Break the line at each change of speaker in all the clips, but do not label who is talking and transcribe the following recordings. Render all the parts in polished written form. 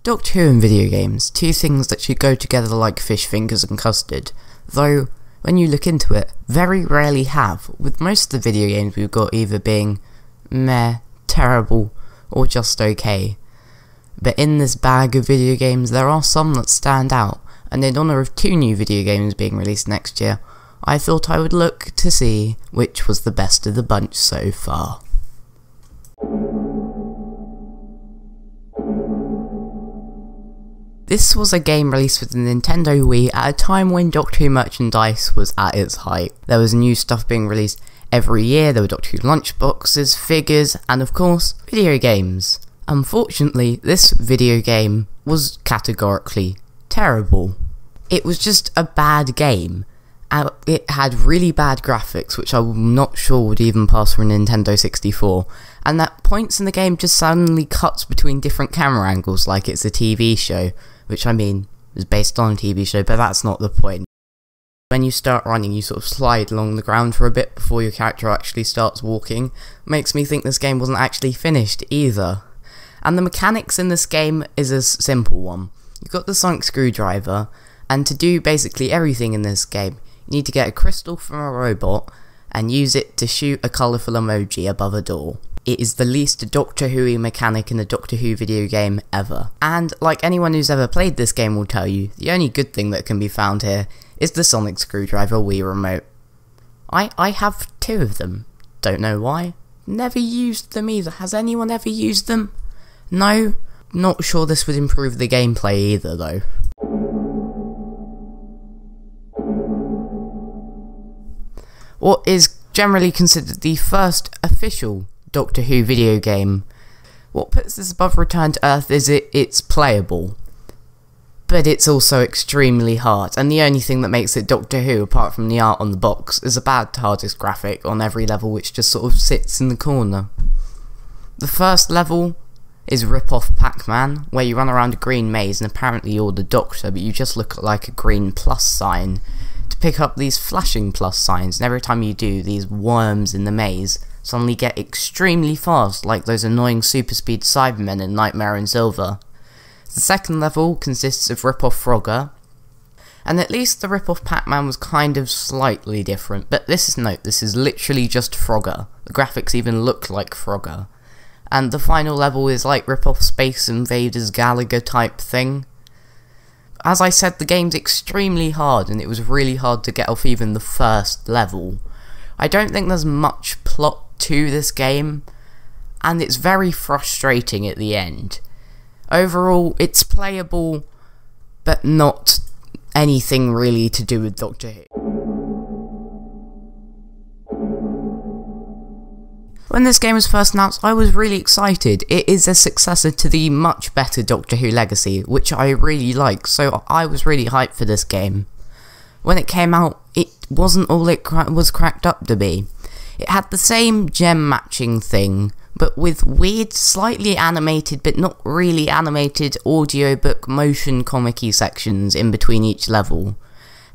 Doctor Who and video games, two things that should go together like fish fingers and custard, though, when you look into it, very rarely have, with most of the video games we've got either being meh, terrible, or just okay. But in this bag of video games there are some that stand out, and in honour of 2 new video games being released next year, I thought I would look to see which was the best of the bunch so far. This was a game released for the Nintendo Wii at a time when Doctor Who merchandise was at its height. There was new stuff being released every year, there were Doctor Who lunchboxes, figures, and of course, video games. Unfortunately, this video game was categorically terrible. It was just a bad game. It had really bad graphics, which I'm not sure would even pass for a Nintendo 64, and at points in the game just suddenly cuts between different camera angles like it's a TV show, which I mean, is based on a TV show, but that's not the point. When you start running, you sort of slide along the ground for a bit before your character actually starts walking. Makes me think this game wasn't actually finished either. And the mechanics in this game is a simple one. You've got the sonic screwdriver, and to do basically everything in this game, you need to get a crystal from a robot and use it to shoot a colourful emoji above a door. It is the least Doctor Who-y mechanic in a Doctor Who video game ever. And like anyone who's ever played this game will tell you, the only good thing that can be found here is the sonic screwdriver Wii remote. I have 2 of them. Don't know why. Never used them either. Has anyone ever used them? No? Not sure this would improve the gameplay either though. What is generally considered the first official Doctor Who video game. What puts this above Return to Earth is it's playable, but it's also extremely hard, and the only thing that makes it Doctor Who, apart from the art on the box, is a bad TARDIS graphic on every level which just sort of sits in the corner. The first level is Rip-Off Pac-Man, where you run around a green maze and apparently you're the Doctor, but you just look like a green plus sign to pick up these flashing plus signs, and every time you do, these worms in the maze suddenly get extremely fast, like those annoying super speed Cybermen in Nightmare in Silver. The second level consists of Rip-Off Frogger, and at least the Rip-Off Pac-Man was kind of slightly different, but this is literally just Frogger. The graphics even look like Frogger. And the final level is like Rip-Off Space Invaders Galaga type thing. As I said, the game's extremely hard, and it was really hard to get off even the first level. I don't think there's much plot to this game, and it's very frustrating at the end. Overall, it's playable, but not anything really to do with Doctor Who. When this game was first announced, I was really excited. It is a successor to the much better Doctor Who Legacy, which I really like, so I was really hyped for this game. When it came out, it wasn't all it was cracked up to be. It had the same gem matching thing, but with weird, slightly animated but not really animated audiobook motion comic-y sections in between each level,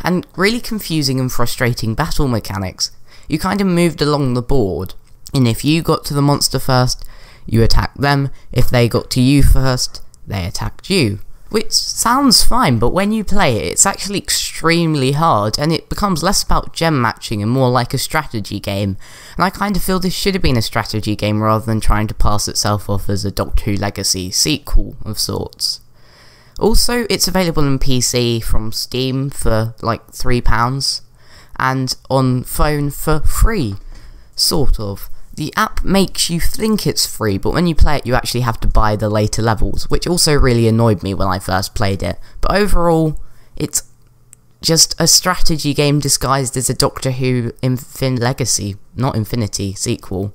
and really confusing and frustrating battle mechanics. You kind of moved along the board, and if you got to the monster first, you attacked them. If they got to you first, they attacked you. Which sounds fine, but when you play it, it's actually extremely hard, and it becomes less about gem matching and more like a strategy game, and I kind of feel this should have been a strategy game rather than trying to pass itself off as a Doctor Who Legacy sequel of sorts. Also, it's available on PC from Steam for like £3, and on phone for free, sort of. The app makes you think it's free, but when you play it you actually have to buy the later levels, which also really annoyed me when I first played it. But overall, it's just a strategy game disguised as a Doctor Who Legacy, not Infinity, sequel.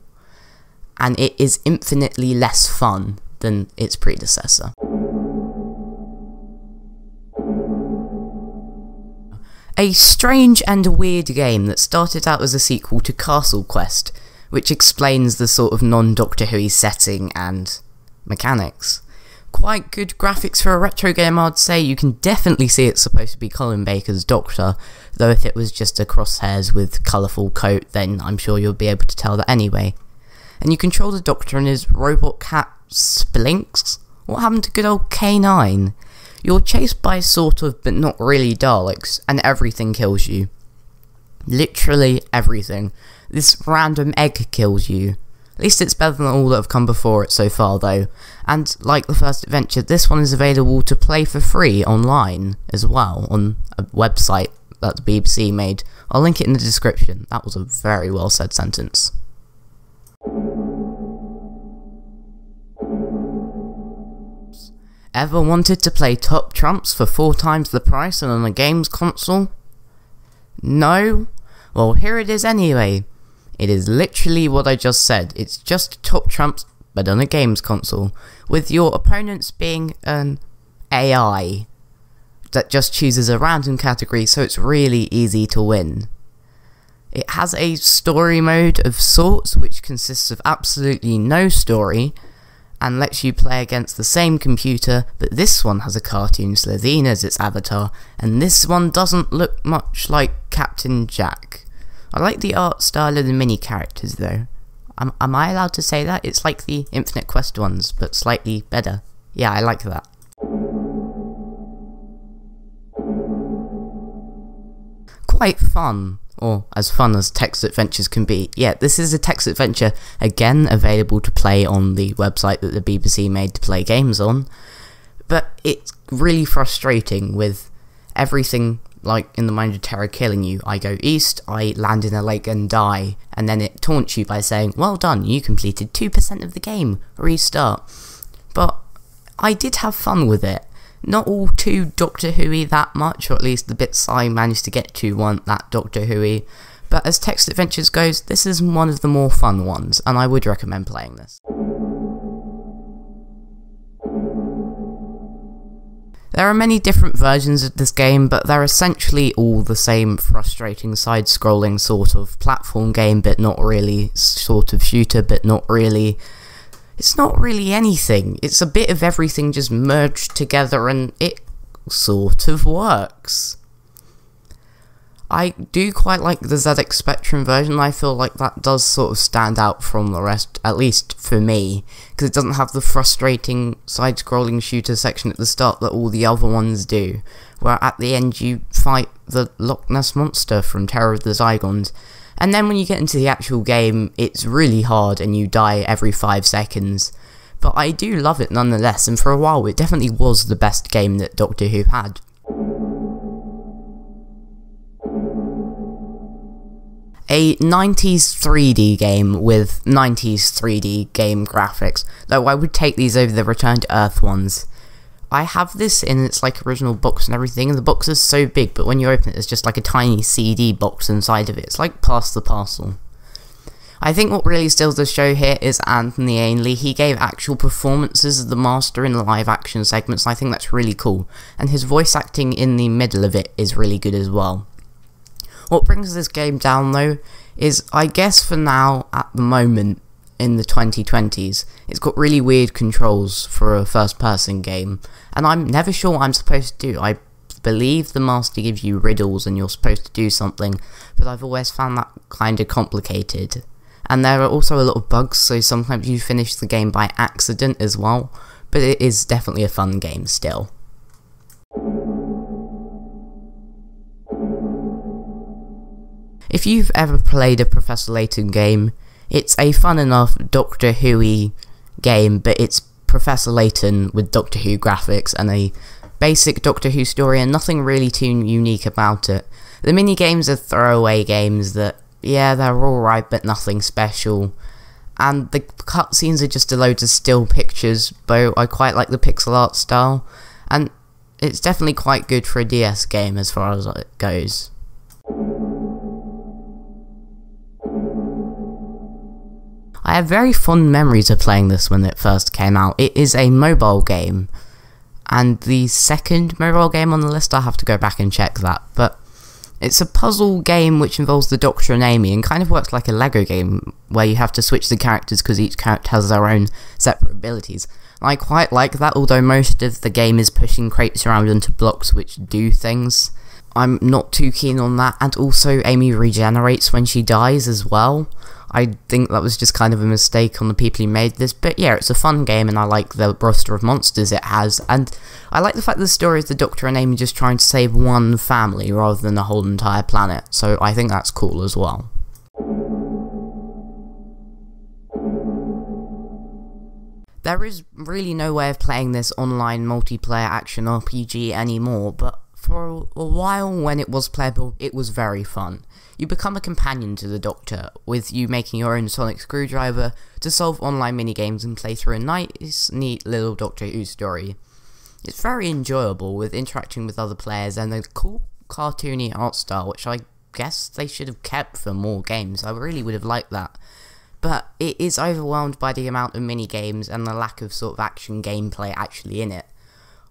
And it is infinitely less fun than its predecessor. A strange and weird game that started out as a sequel to Castle Quest, which explains the sort of non-Doctor Who-y setting and mechanics. Quite good graphics for a retro game, I'd say. You can definitely see it's supposed to be Colin Baker's Doctor, though if it was just a crosshairs with colourful coat, then I'm sure you'll be able to tell that anyway. And you control the Doctor and his robot cat Splinks, What happened to good old K9? You're chased by sort of, but not really Daleks, and everything kills you. Literally everything. This random egg kills you. At least it's better than all that have come before it so far though. And like the first adventure, this one is available to play for free online as well, on a website that the BBC made. I'll link it in the description. That was a very well said sentence. Ever wanted to play Top Trumps for 4 times the price and on a games console? No? Well, here it is anyway. It is literally what I just said. It's just Top Trumps, but on a games console, with your opponents being an AI that just chooses a random category, so it's really easy to win. It has a story mode of sorts, which consists of absolutely no story, and lets you play against the same computer, but this one has a cartoon Slitheen as its avatar, and this one doesn't look much like Captain Jack. I like the art style of the mini characters though. Am I allowed to say that? It's like the Infinite Quest ones, but slightly better. Yeah, I like that. Quite fun. Or as fun as text adventures can be. Yeah, this is a text adventure, again available to play on the website that the BBC made to play games on, but it's really frustrating with everything like in the Mind of Terror killing you. I go east, I land in a lake and die, and then it taunts you by saying, well done, you completed 2% of the game, restart. But I did have fun with it. Not all too Doctor Who-y that much, or at least the bits I managed to get to weren't that Doctor Who-y, but as text adventures goes, this is one of the more fun ones, and I would recommend playing this. There are many different versions of this game, but they're essentially all the same frustrating side-scrolling sort of platform game, but not really, sort of shooter, but not really. It's not really anything. It's a bit of everything just merged together and it sort of works. I do quite like the ZX Spectrum version. I feel like that does sort of stand out from the rest, at least for me, because it doesn't have the frustrating side-scrolling shooter section at the start that all the other ones do, where at the end you fight the Loch Ness Monster from Terror of the Zygons. And then when you get into the actual game, it's really hard and you die every 5 seconds. But I do love it nonetheless, and for a while it definitely was the best game that Doctor Who had. A 90s 3D game with 90s 3D game graphics, though I would take these over the Return to Earth ones. I have this in its like original box and everything, and the box is so big, but when you open it, there's just like a tiny CD box inside of it. It's like Pass the Parcel. I think what really steals the show here is Anthony Ainley. He gave actual performances of the Master in the live action segments, and I think that's really cool. And his voice acting in the middle of it is really good as well. What brings this game down though is, I guess for now, at the moment, in the 2020s, it's got really weird controls for a first-person game, and I'm never sure what I'm supposed to do. I believe the Master gives you riddles and you're supposed to do something, but I've always found that kind of complicated. And there are also a lot of bugs, so sometimes you finish the game by accident as well, but it is definitely a fun game still. If you've ever played a Professor Layton game, it's a fun enough Doctor Who-y game, but it's Professor Layton with Doctor Who graphics and a basic Doctor Who story and nothing really too unique about it. The mini-games are throwaway games that, yeah, they're alright but nothing special. And the cutscenes are just a load of still pictures, but I quite like the pixel art style. And it's definitely quite good for a DS game as far as it goes. I have very fond memories of playing this when it first came out. It is a mobile game, and the second mobile game on the list, I'll have to go back and check that, but it's a puzzle game which involves the Doctor and Amy, and kind of works like a Lego game, where you have to switch the characters because each character has their own separate abilities. And I quite like that, although most of the game is pushing crates around into blocks which do things. I'm not too keen on that, and also Amy regenerates when she dies as well. I think that was just kind of a mistake on the people who made this, but yeah, it's a fun game and I like the roster of monsters it has, and I like the fact that the story is the Doctor and Amy just trying to save one family rather than the whole entire planet, so I think that's cool as well. There is really no way of playing this online multiplayer action RPG anymore, but for a while when it was playable, it was very fun. You become a companion to the Doctor, with you making your own sonic screwdriver to solve online minigames and play through a nice, neat little Doctor Who story. It's very enjoyable, with interacting with other players and a cool cartoony art style, which I guess they should have kept for more games. I really would have liked that. But it is overwhelmed by the amount of minigames and the lack of sort of action gameplay actually in it.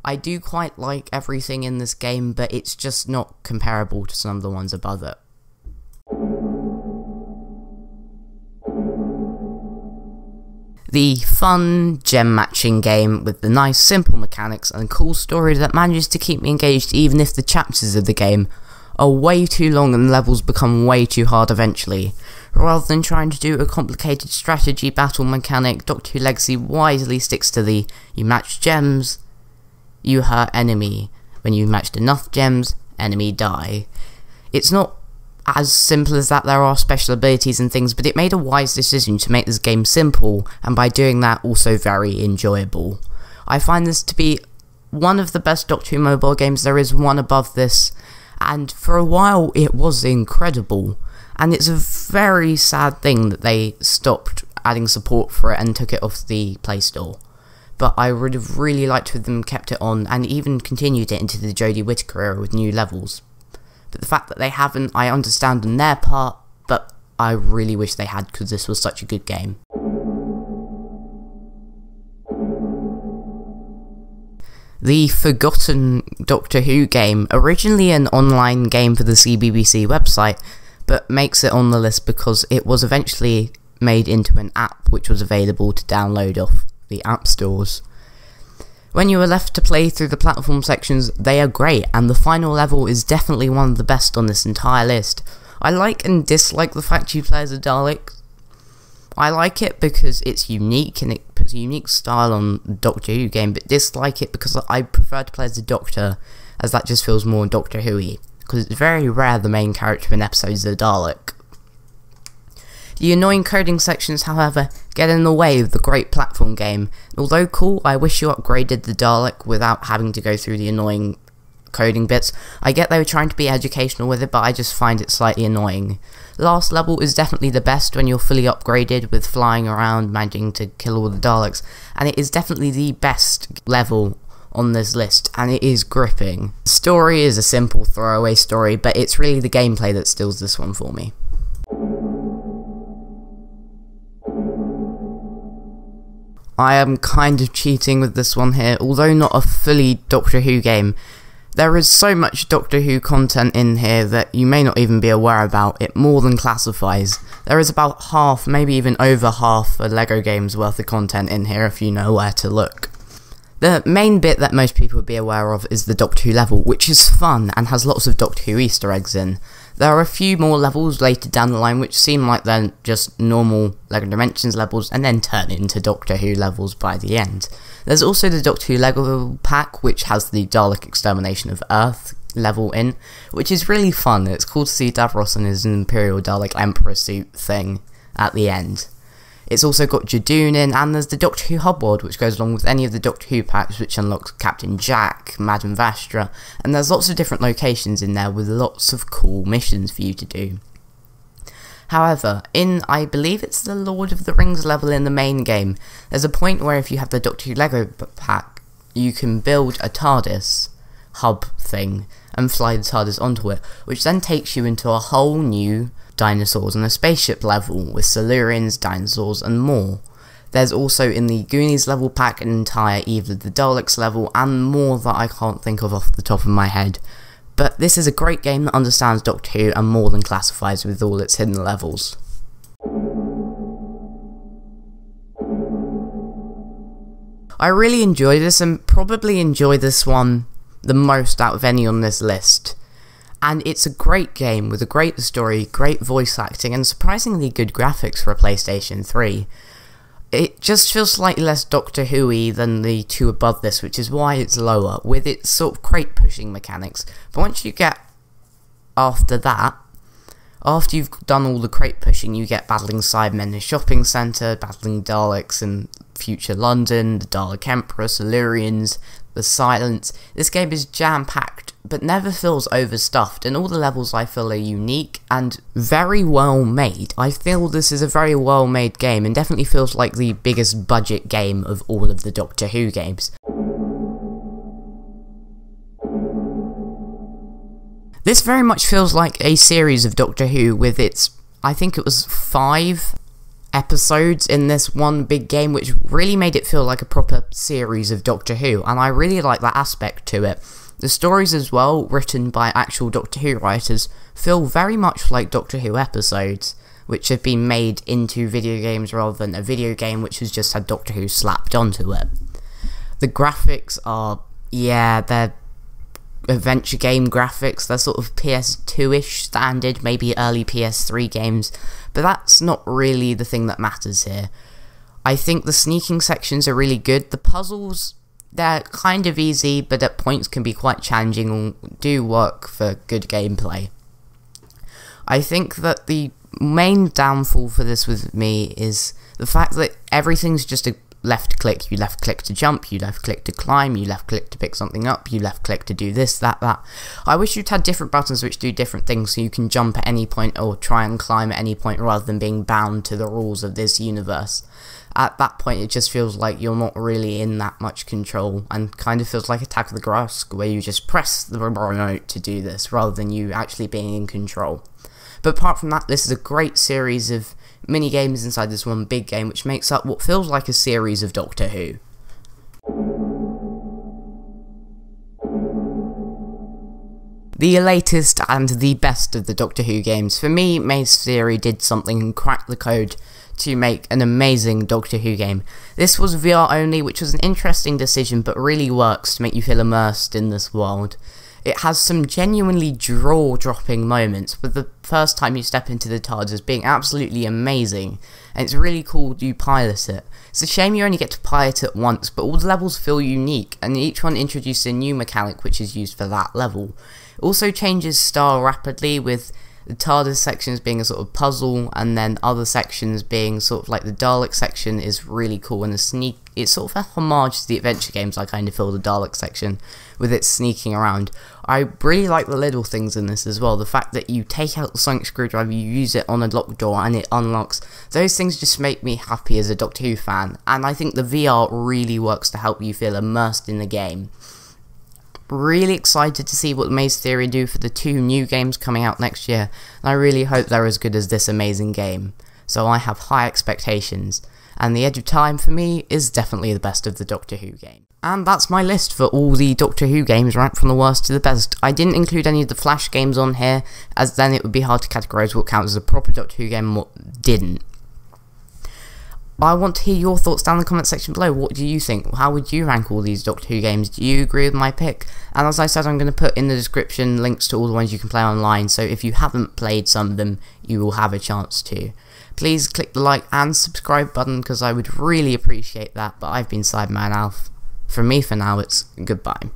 I do quite like everything in this game, but it's just not comparable to some of the ones above it. The fun gem matching game with the nice simple mechanics and cool story that manages to keep me engaged even if the chapters of the game are way too long and the levels become way too hard eventually. Rather than trying to do a complicated strategy battle mechanic, Doctor Who Legacy wisely sticks to the you match gems, you hurt enemy. When you've matched enough gems, enemy die. It's not as simple as that. There are special abilities and things, but it made a wise decision to make this game simple, and by doing that also very enjoyable. I find this to be one of the best Doctor Who mobile games. There is one above this, and for a while it was incredible, and it's a very sad thing that they stopped adding support for it and took it off the Play Store. But I would have really liked to have them kept it on and even continued it into the Jodie Whittaker era with new levels. But the fact that they haven't, I understand on their part, but I really wish they had, because this was such a good game. The forgotten Doctor Who game, originally an online game for the CBBC website, but makes it on the list because it was eventually made into an app which was available to download off the app stores. When you are left to play through the platform sections, they are great, and the final level is definitely one of the best on this entire list. I like and dislike the fact you play as a Dalek. I like it because it's unique and it puts a unique style on the Doctor Who game, but dislike it because I prefer to play as a Doctor, as that just feels more Doctor Who-y, because it's very rare the main character in episodes is a Dalek. The annoying coding sections, however, get in the way of the great platform game. Although cool, I wish you upgraded the Dalek without having to go through the annoying coding bits. I get they were trying to be educational with it, but I just find it slightly annoying. Last level is definitely the best when you're fully upgraded with flying around, managing to kill all the Daleks, and it is definitely the best level on this list, and it is gripping. The story is a simple throwaway story, but it's really the gameplay that steals this one for me. I am kind of cheating with this one here, although not a fully Doctor Who game. There is so much Doctor Who content in here that you may not even be aware about. It more than classifies. There is about half, maybe even over half a LEGO game's worth of content in here if you know where to look. The main bit that most people would be aware of is the Doctor Who level, which is fun and has lots of Doctor Who Easter eggs in. There are a few more levels later down the line which seem like they're just normal LEGO Dimensions levels and then turn into Doctor Who levels by the end. There's also the Doctor Who LEGO pack, which has the Dalek Extermination of Earth level in, which is really fun. It's cool to see Davros in his Imperial Dalek Emperor suit thing at the end. It's also got Jadoon in, and there's the Doctor Who Hubward, which goes along with any of the Doctor Who packs, which unlocks Captain Jack, Madame Vastra, and there's lots of different locations in there with lots of cool missions for you to do. However, in, I believe it's the Lord of the Rings level in the main game, there's a point where if you have the Doctor Who Lego pack, you can build a TARDIS hub thing and fly the TARDIS onto it, which then takes you into a whole new dinosaurs and a spaceship level with Silurians, dinosaurs and more. There's also in the Goonies level pack an entire Eve of the Daleks level and more that I can't think of off the top of my head. But this is a great game that understands Doctor Who and more than classifies with all its hidden levels. I really enjoy this and probably enjoy this one the most out of any on this list. And it's a great game with a great story, great voice acting, and surprisingly good graphics for a PlayStation 3. It just feels slightly less Doctor Who-y than the two above this, which is why it's lower, with its sort of crate pushing mechanics. But once you get after that, after you've done all the crate pushing, you get battling Cybermen in a shopping centre, battling Daleks in future London, the Dalek Emperor, Silurians, the Silence. This game is jam-packed, but never feels overstuffed, and all the levels I feel are unique and very well made. I feel this is a very well made game, and definitely feels like the biggest budget game of all of the Doctor Who games. This very much feels like a series of Doctor Who with its, I think it was 5 episodes in this one big game, which really made it feel like a proper series of Doctor Who, and I really like that aspect to it. The stories as well, written by actual Doctor Who writers, feel very much like Doctor Who episodes, which have been made into video games rather than a video game which has just had Doctor Who slapped onto it. The graphics are, yeah, they're adventure game graphics. They're sort of PS2-ish standard, maybe early PS3 games, but that's not really the thing that matters here. I think the sneaking sections are really good. The puzzles, they're kind of easy, but at points can be quite challenging and do work for good gameplay. I think that the main downfall for this with me is the fact that everything's just a left click. You left click to jump, you left click to climb, you left click to pick something up, you left click to do this, that. I wish you'd had different buttons which do different things so you can jump at any point or try and climb at any point rather than being bound to the rules of this universe. At that point it just feels like you're not really in that much control, and kind of feels like Attack of the Grusk, where you just press the remote to do this rather than you actually being in control. But apart from that, this is a great series of mini games inside this one big game, which makes up what feels like a series of Doctor Who. The latest and the best of the Doctor Who games. For me, Maze Theory did something and cracked the code to make an amazing Doctor Who game. This was VR only, which was an interesting decision, but really works to make you feel immersed in this world. It has some genuinely jaw-dropping moments, with the first time you step into the TARDIS being absolutely amazing, and it's really cool you pilot it. It's a shame you only get to pilot it once, but all the levels feel unique, and each one introduces a new mechanic which is used for that level. It also changes style rapidly, with the TARDIS sections being a sort of puzzle, and then other sections being sort of like the Dalek section is really cool, and it's sort of a homage to the adventure games. I kind of feel the Dalek section with its sneaking around. I really like the little things in this as well. The fact that you take out the sonic screwdriver, you use it on a locked door and it unlocks. Those things just make me happy as a Doctor Who fan, and I think the VR really works to help you feel immersed in the game. Really excited to see what Maze Theory do for the 2 new games coming out next year, and I really hope they're as good as this amazing game. So I have high expectations, and The Edge of Time for me is definitely the best of the Doctor Who games. And that's my list for all the Doctor Who games, ranked from the worst to the best. I didn't include any of the Flash games on here, as then it would be hard to categorise what counts as a proper Doctor Who game and what didn't. I want to hear your thoughts down in the comment section below. What do you think? How would you rank all these Doctor Who games? Do you agree with my pick? And as I said, I'm going to put in the description links to all the ones you can play online, so if you haven't played some of them, you will have a chance to. Please click the like and subscribe button, because I would really appreciate that. But I've been Cyberman Alf. From me for now, it's goodbye.